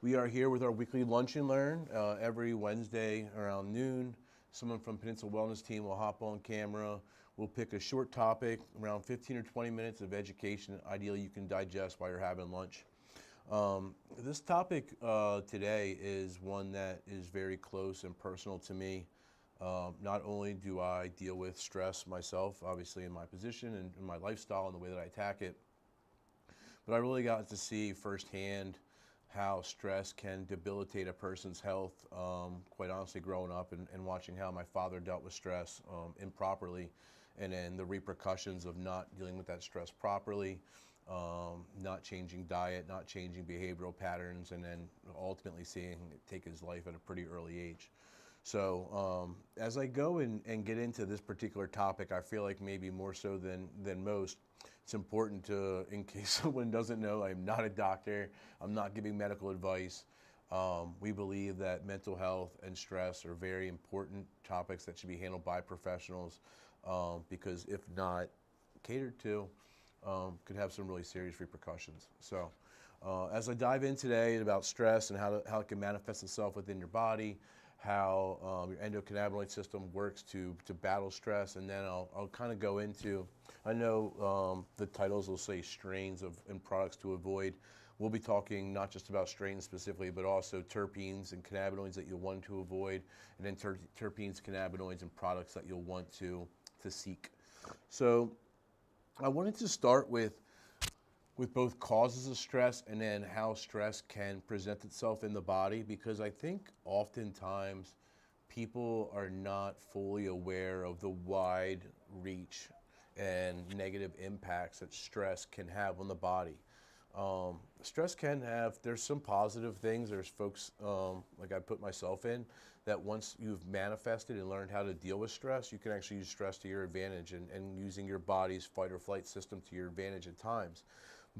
We are here with our weekly Lunch and Learn every Wednesday around noon. Someone from Peninsula Wellness team will hop on camera. We'll pick a short topic, around 15 or 20 minutes of education. Ideally, you can digest while you're having lunch. This topic today is one that is very close and personal to me. Not only do I deal with stress myself, obviously in my position and in my lifestyle and the way that I attack it, but I really got to see firsthand how stress can debilitate a person's health. Quite honestly, growing up and watching how my father dealt with stress improperly, and then the repercussions of not dealing with that stress properly, not changing diet, not changing behavioral patterns, and then ultimately seeing it take his life at a pretty early age. So as I go and get into this particular topic, I feel like maybe more so than most, it's important to, in case someone doesn't know, I'm not a doctor, I'm not giving medical advice. We believe that mental health and stress are very important topics that should be handled by professionals, because if not catered to, could have some really serious repercussions. So as I dive in today about stress and how it can manifest itself within your body, how your endocannabinoid system works to battle stress, and then I'll kind of go into, I know the titles will say strains and products to avoid. We'll be talking not just about strains specifically, but also terpenes and cannabinoids that you'll want to avoid, and then terpenes, cannabinoids, and products that you'll want to seek. So I wanted to start with both causes of stress and then how stress can present itself in the body, because I think oftentimes people are not fully aware of the wide reach and negative impacts that stress can have on the body. Stress can have, there's some positive things. There's folks, like I put myself in, that once you've manifested and learned how to deal with stress, you can actually use stress to your advantage and using your body's fight or flight system to your advantage at times.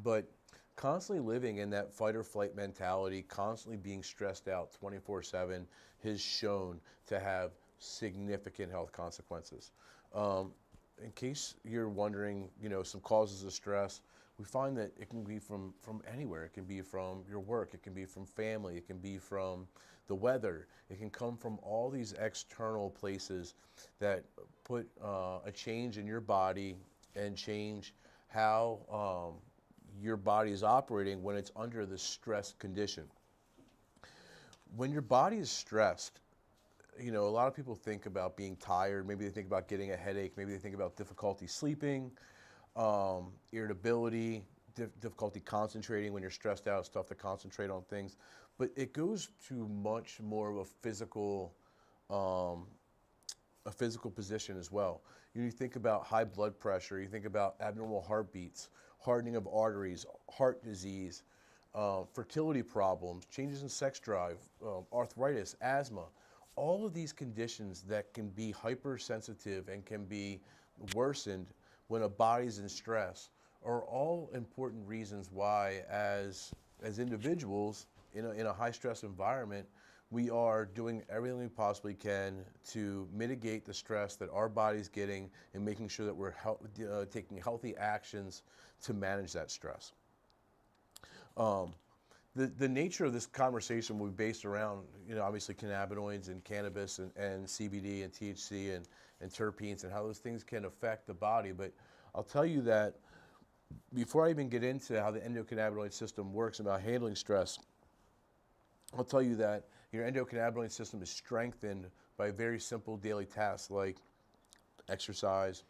But constantly living in that fight or flight mentality, constantly being stressed out 24/7 has shown to have significant health consequences. In case you're wondering, some causes of stress, we find that it can be from anywhere. It can be from your work, it can be from family, it can be from the weather, it can come from all these external places that put a change in your body and change how your body is operating when it's under the stress condition. When your body is stressed, a lot of people think about being tired. Maybe they think about getting a headache. Maybe they think about difficulty sleeping, irritability, difficulty concentrating. When you're stressed out, it's tough to concentrate on things. But it goes to much more of a physical position as well. You think about high blood pressure, you think about abnormal heartbeats, hardening of arteries, heart disease, fertility problems, changes in sex drive, arthritis, asthma. All of these conditions that can be hypersensitive and can be worsened when a body's in stress are all important reasons why, as individuals in a high stress environment, we are doing everything we possibly can to mitigate the stress that our body's getting and making sure that we're taking healthy actions to manage that stress. The nature of this conversation will be based around, obviously cannabinoids and cannabis and CBD and THC and terpenes and how those things can affect the body. But I'll tell you that before I even get into how the endocannabinoid system works about handling stress, I'll tell you that your endocannabinoid system is strengthened by very simple daily tasks like exercise,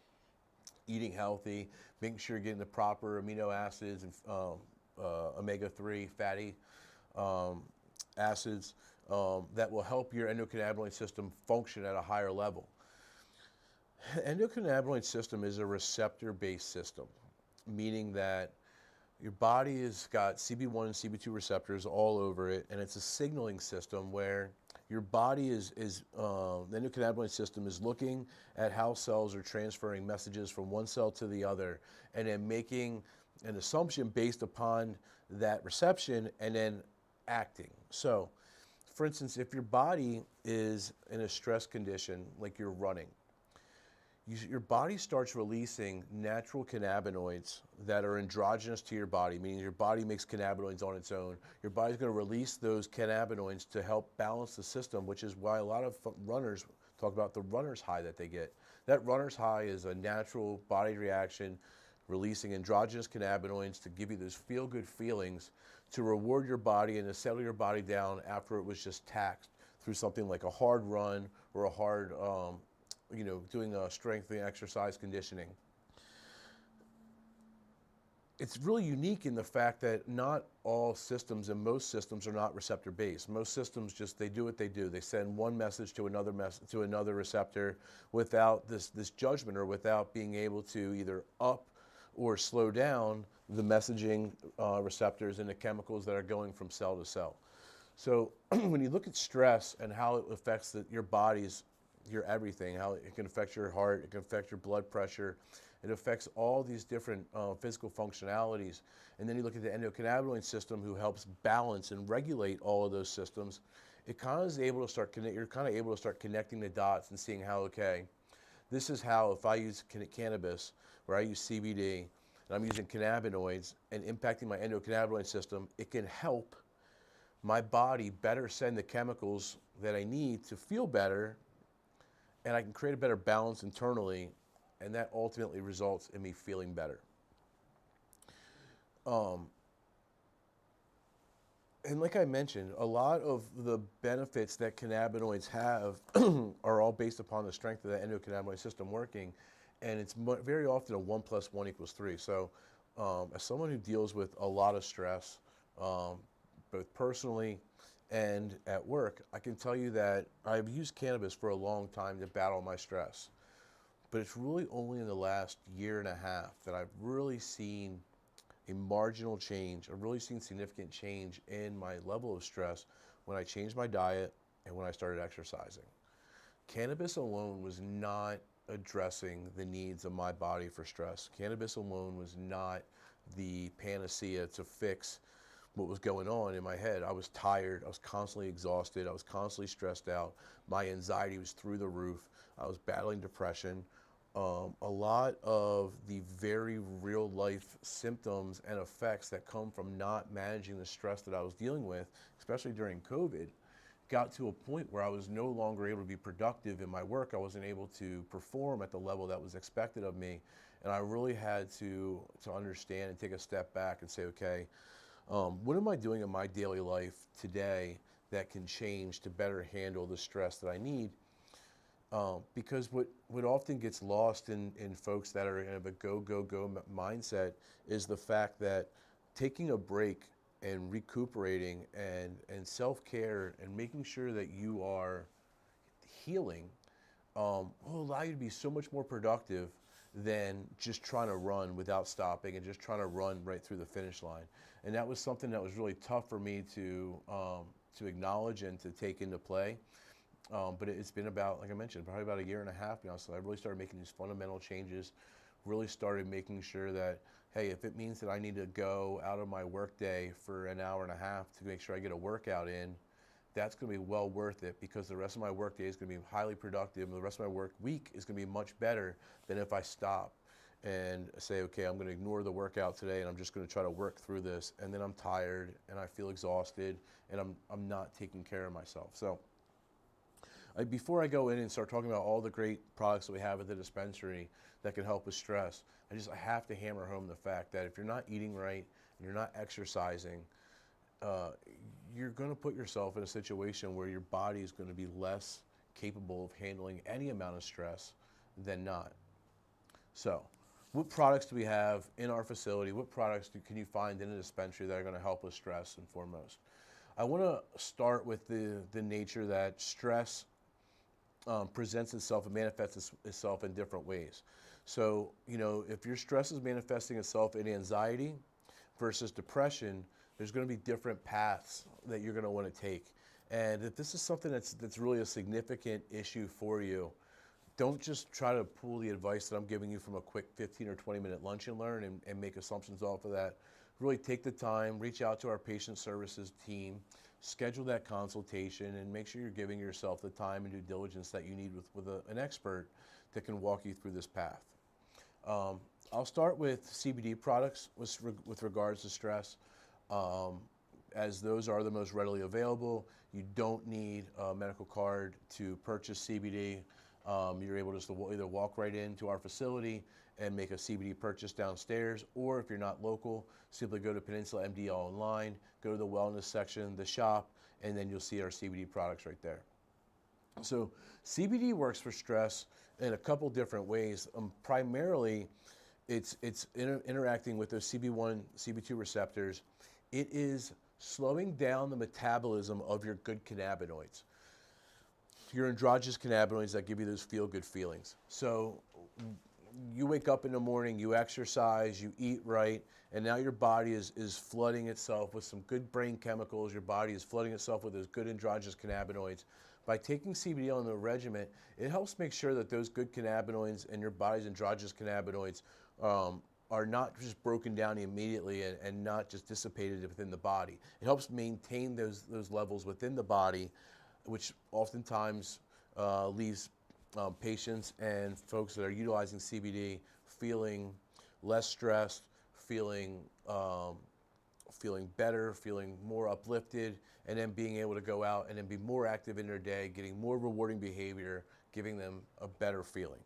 eating healthy, making sure you're getting the proper amino acids and omega-3 fatty acids that will help your endocannabinoid system function at a higher level. Endocannabinoid system is a receptor-based system, meaning that your body has got CB1 and CB2 receptors all over it, and it's a signaling system where your body the endocannabinoid system is looking at how cells are transferring messages from one cell to the other, and then making an assumption based upon that reception and then acting. So, for instance, if your body is in a stress condition, like you're running, your body starts releasing natural cannabinoids that are androgenous to your body, meaning your body makes cannabinoids on its own. Your body's going to release those cannabinoids to help balance the system, which is why a lot of runners talk about the runner's high that they get. That runner's high is a natural body reaction releasing androgenous cannabinoids to give you those feel-good feelings, to reward your body and to settle your body down after it was just taxed through something like a hard run or a hard doing a strength and exercise conditioning. It's really unique in the fact that not all systems and most systems are not receptor based. Most systems just, they do what they do. They send one message to another receptor without this judgment, or without being able to either up or slow down the messaging receptors and the chemicals that are going from cell to cell. So when you look at stress and how it affects your body's, your everything, how it can affect your heart, it can affect your blood pressure, it affects all these different physical functionalities. And then you look at the endocannabinoid system, who helps balance and regulate all of those systems. It kind of is able to start you're kind of able to start connecting the dots and seeing how, okay, this is how, if I use cannabis, or I use CBD, and I'm using cannabinoids and impacting my endocannabinoid system, it can help my body better send the chemicals that I need to feel better, and I can create a better balance internally, and that ultimately results in me feeling better. And like I mentioned, a lot of the benefits that cannabinoids have are all based upon the strength of the endocannabinoid system working, and it's very often a 1 + 1 = 3. So as someone who deals with a lot of stress, both personally and at work, I can tell you that I've used cannabis for a long time to battle my stress. But it's really only in the last year and a half that I've really seen a marginal change. I've really seen significant change in my level of stress when I changed my diet and when I started exercising. Cannabis alone was not addressing the needs of my body for stress. Cannabis alone was not the panacea to fix what was going on in my head. I was tired, I was constantly exhausted, I was constantly stressed out, my anxiety was through the roof, I was battling depression. A lot of the very real life symptoms and effects that come from not managing the stress that I was dealing with, especially during COVID, got to a point where I was no longer able to be productive in my work. I wasn't able to perform at the level that was expected of me. And I really had to understand and take a step back and say, okay, what am I doing in my daily life today that can change to better handle the stress that I need? Because what often gets lost in folks that are in a go mindset is the fact that taking a break and recuperating and self-care and making sure that you are healing will allow you to be so much more productive than just trying to run without stopping and just trying to run right through the finish line. And that was something that was really tough for me to acknowledge and to take into play. But it's been about, like I mentioned, probably about a year and a half now. So I really started making these fundamental changes, really started making sure that, hey, if it means that I need to go out of my work day for an hour and a half to make sure I get a workout in, that's going to be well worth it, because the rest of my work day is going to be highly productive, and the rest of my work week is going to be much better than if I stop and say, okay, I'm going to ignore the workout today and I'm just going to try to work through this, and then I'm tired and I feel exhausted and I'm not taking care of myself. So before I go in and start talking about all the great products that we have at the dispensary that can help with stress, I have to hammer home the fact that if you're not eating right and you're not exercising, you're going to put yourself in a situation where your body is going to be less capable of handling any amount of stress than not. So, what products do we have in our facility? What products can you find in a dispensary that are going to help with stress and foremost? I want to start with the nature that stress presents itself and manifests itself in different ways. So, if your stress is manifesting itself in anxiety versus depression, there's going to be different paths that you're going to want to take. And if this is something that's really a significant issue for you, don't just try to pull the advice that I'm giving you from a quick 15 or 20-minute lunch and learn and make assumptions off of that. Really take the time, reach out to our patient services team, schedule that consultation, and make sure you're giving yourself the time and due diligence that you need with an expert that can walk you through this path. I'll start with CBD products with regards to stress, as those are the most readily available. You don't need a medical card to purchase CBD. You're able just to either walk right into our facility and make a CBD purchase downstairs, or if you're not local, simply go to Peninsula MD online, go to the wellness section, the shop, and then you'll see our CBD products right there. So CBD works for stress in a couple different ways. Primarily, it's interacting with those CB1, CB2 receptors. It is slowing down the metabolism of your good cannabinoids, your androgynous cannabinoids that give you those feel-good feelings. So you wake up in the morning, you exercise, you eat right, and now your body is flooding itself with some good brain chemicals. Your body is flooding itself with those good androgynous cannabinoids. By taking CBD on the regimen, it helps make sure that those good cannabinoids and your body's androgynous cannabinoids are not just broken down immediately and not just dissipated within the body. It helps maintain those levels within the body, which oftentimes leaves patients and folks that are utilizing CBD feeling less stressed, feeling better, feeling more uplifted, and then being able to go out and then be more active in their day, getting more rewarding behavior, giving them a better feeling.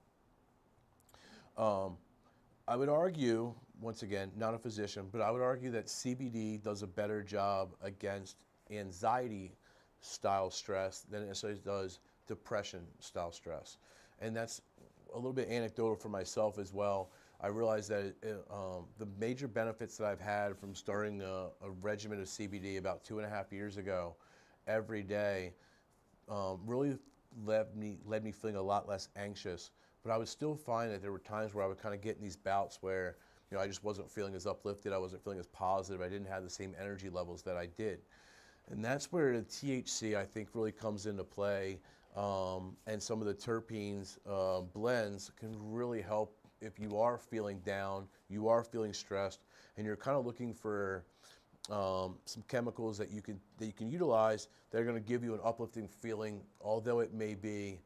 I would argue, once again, not a physician, but I would argue that CBD does a better job against anxiety-style stress than it necessarily does depression-style stress. And that's a little bit anecdotal for myself as well. I realized that the major benefits that I've had from starting a regimen of CBD about 2.5 years ago, every day, really led me feeling a lot less anxious. But I would still find that there were times where I would kind of get in these bouts where, you know, I just wasn't feeling as uplifted, I wasn't feeling as positive, I didn't have the same energy levels that I did. And that's where the THC, I think, really comes into play, and some of the terpenes blends can really help if you are feeling down, you are feeling stressed, and you're kind of looking for some chemicals that you can utilize that are going to give you an uplifting feeling, although it may be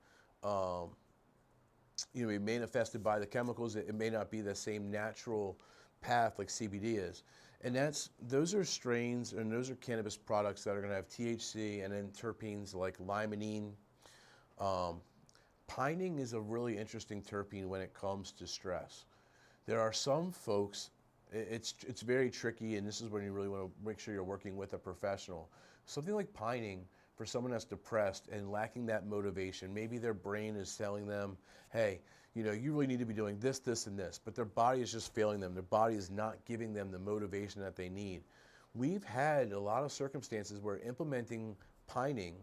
be manifested by the chemicals. It may not be the same natural path like CBD is. And those are strains and those are cannabis products that are going to have THC and then terpenes like limonene. Pining is a really interesting terpene when it comes to stress. There are some folks, it's very tricky, and this is when you really want to make sure you're working with a professional. Something like pining, for someone that's depressed and lacking that motivation, maybe their brain is telling them, hey, you really need to be doing this, this, and this, but their body is just failing them. Their body is not giving them the motivation that they need. We've had a lot of circumstances where implementing pining,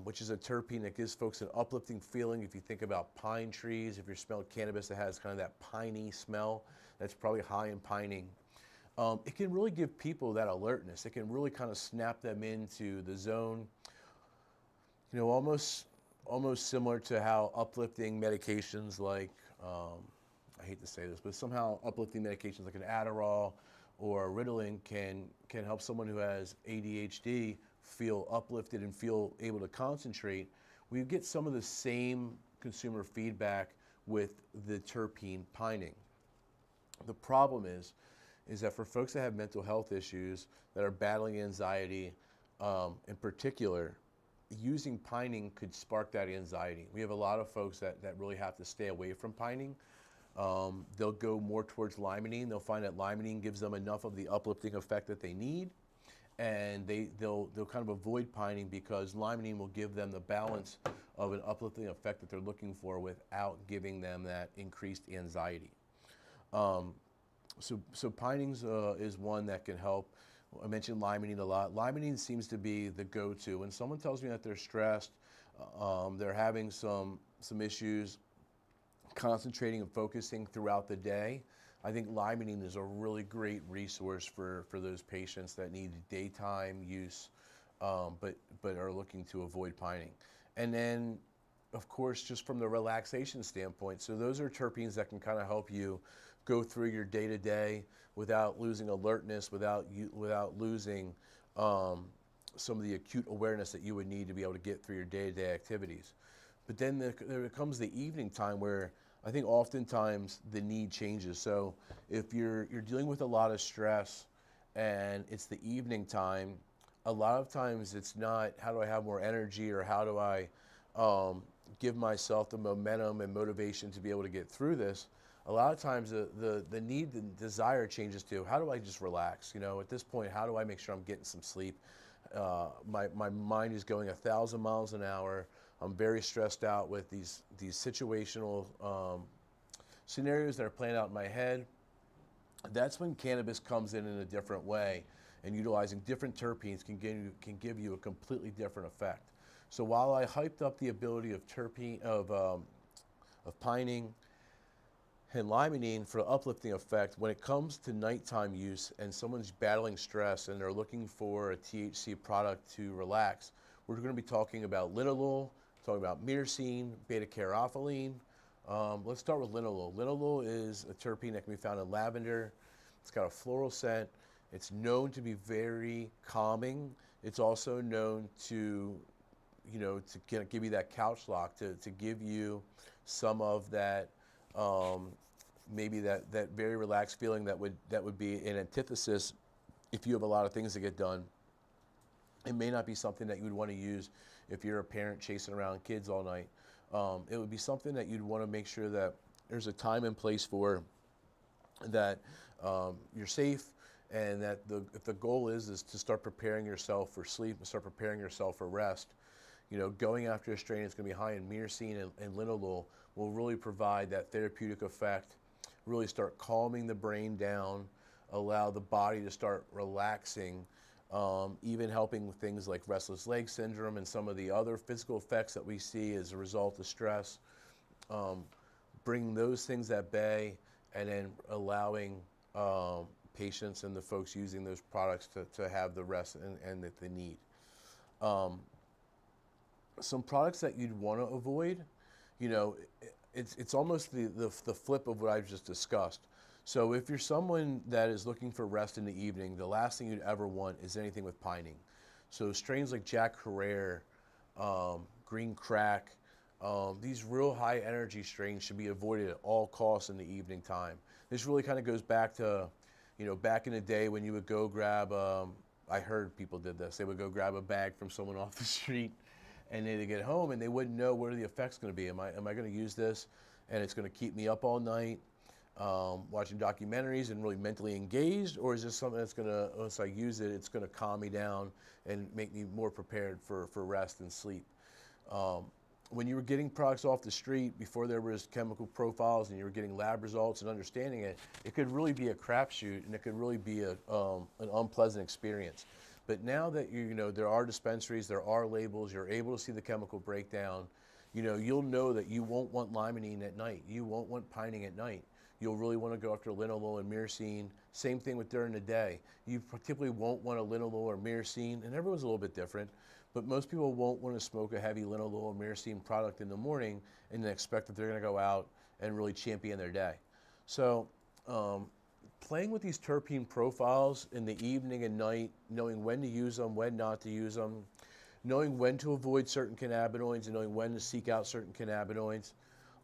which is a terpene that gives folks an uplifting feeling. If you think about pine trees, if you're smelling cannabis that has kind of that piney smell, that's probably high in pining. It can really give people that alertness. It can really kind of snap them into the zone. Almost similar to how uplifting medications like, I hate to say this, but somehow uplifting medications like an Adderall or Ritalin can help someone who has ADHD feel uplifted and feel able to concentrate. We get some of the same consumer feedback with the terpene pining. The problem is that for folks that have mental health issues, that are battling anxiety in particular, using pining could spark that anxiety. We have a lot of folks that really have to stay away from pining. They'll go more towards limonene. They'll find that limonene gives them enough of the uplifting effect that they need, and they'll kind of avoid pining because limonene will give them the balance of an uplifting effect that they're looking for without giving them that increased anxiety. So pining is one that can help. I mentioned limonene a lot. Limonene seems to be the go-to. When someone tells me that they're stressed, they're having some issues concentrating and focusing throughout the day, I think limonene is a really great resource for those patients that need daytime use, but are looking to avoid pining. And then, of course, just from the relaxation standpoint, so those are terpenes that can kind of help you go through your day-to-day without losing alertness, without losing some of the acute awareness that you would need to be able to get through your day-to-day activities. But then there comes the evening time where I think oftentimes the need changes. So if you're dealing with a lot of stress and it's the evening time, a lot of times it's not how do I have more energy or how do I give myself the momentum and motivation to be able to get through this. A lot of times the need, the desire changes to how do I just relax? You know, at this point, how do I make sure I'm getting some sleep? My mind is going 1,000 miles an hour. I'm very stressed out with these situational scenarios that are playing out in my head. That's when cannabis comes in a different way, and utilizing different terpenes can give you a completely different effect. So while I hyped up the ability of pining and limonene for uplifting effect, when it comes to nighttime use and someone's battling stress and they're looking for a THC product to relax, we're going to be talking about linalool, talking about myrcene, beta-caryophyllene. Let's start with linalool. Linalool is a terpene that can be found in lavender. It's got a floral scent. It's known to be very calming. It's also known to, you know, to give you that couch lock, to give you some of that, maybe that very relaxed feeling that would be an antithesis if you have a lot of things to get done. It may not be something that you would want to use if you're a parent chasing around kids all night. It would be something that you'd want to make sure that there's a time and place for, that you're safe, and that if the goal is to start preparing yourself for sleep and start preparing yourself for rest. You know, going after a strain that's going to be high in myrcene and linalool will really provide that therapeutic effect, really start calming the brain down, allow the body to start relaxing, even helping with things like restless leg syndrome and some of the other physical effects that we see as a result of stress. Bringing those things at bay, and then allowing patients and the folks using those products to have the rest and that they need. Some products that you'd want to avoid, you know, it's almost the flip of what I've just discussed. So if you're someone that is looking for rest in the evening, the last thing you'd ever want is anything with pining. So strains like Jack Herrera, Green Crack, these real high energy strains should be avoided at all costs in the evening time. This really kind of goes back to, you know, back in the day when you would go grab, I heard people did this, they would go grab a bag from someone off the street, and they'd get home and they wouldn't know what are the effects going to be. Am I going to use this and it's going to keep me up all night watching documentaries and really mentally engaged, or is this something that's going to, once I use it, it's going to calm me down and make me more prepared for rest and sleep. When you were getting products off the street before there was chemical profiles and you were getting lab results and understanding it, it could really be a crapshoot, and it could really be an unpleasant experience. But now that you know there are dispensaries, there are labels, you're able to see the chemical breakdown, you know, you'll know that you won't want limonene at night. You won't want pining at night. You'll really want to go after linalool and myrcene. Same thing with during the day. You typically won't want a linalool or myrcene, and everyone's a little bit different, but most people won't want to smoke a heavy linalool or myrcene product in the morning and then expect that they're going to go out and really champion their day. So playing with these terpene profiles in the evening and night, knowing when to use them, when not to use them, knowing when to avoid certain cannabinoids and knowing when to seek out certain cannabinoids.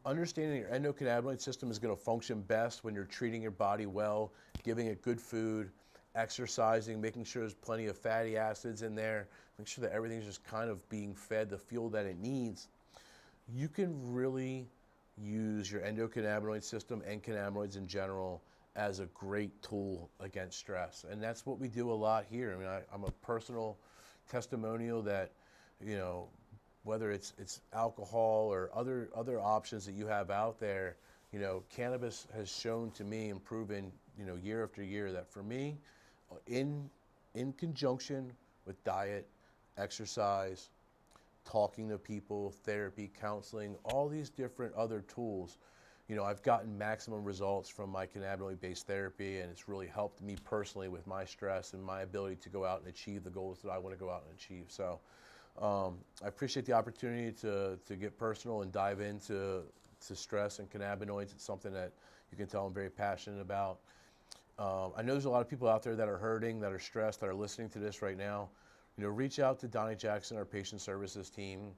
Understanding your endocannabinoid system is going to function best when you're treating your body well, giving it good food, exercising, making sure there's plenty of fatty acids in there, make sure that everything's just kind of being fed the fuel that it needs. You can really use your endocannabinoid system and cannabinoids in general as a great tool against stress. And that's what we do a lot here. I mean, I'm a personal testimonial that, you know, whether it's alcohol or other options that you have out there, you know, cannabis has shown to me and proven, you know, year after year that for me, in conjunction with diet, exercise, talking to people, therapy, counseling, all these different other tools, you know, I've gotten maximum results from my cannabinoid-based therapy, and it's really helped me personally with my stress and my ability to go out and achieve the goals that I want to go out and achieve. So I appreciate the opportunity to get personal and dive into stress and cannabinoids. It's something that you can tell I'm very passionate about. I know there's a lot of people out there that are hurting, that are stressed, that are listening to this right now. You know, reach out to Donnie Jackson, our patient services team.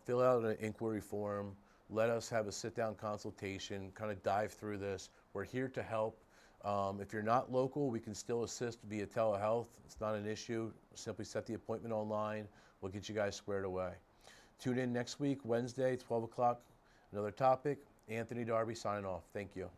Fill out an inquiry form. Let us have a sit-down consultation, kind of dive through this. We're here to help. If you're not local, we can still assist via telehealth. It's not an issue. Simply set the appointment online. We'll get you guys squared away. Tune in next week, Wednesday, 12 o'clock, another topic. Anthony Darby signing off. Thank you.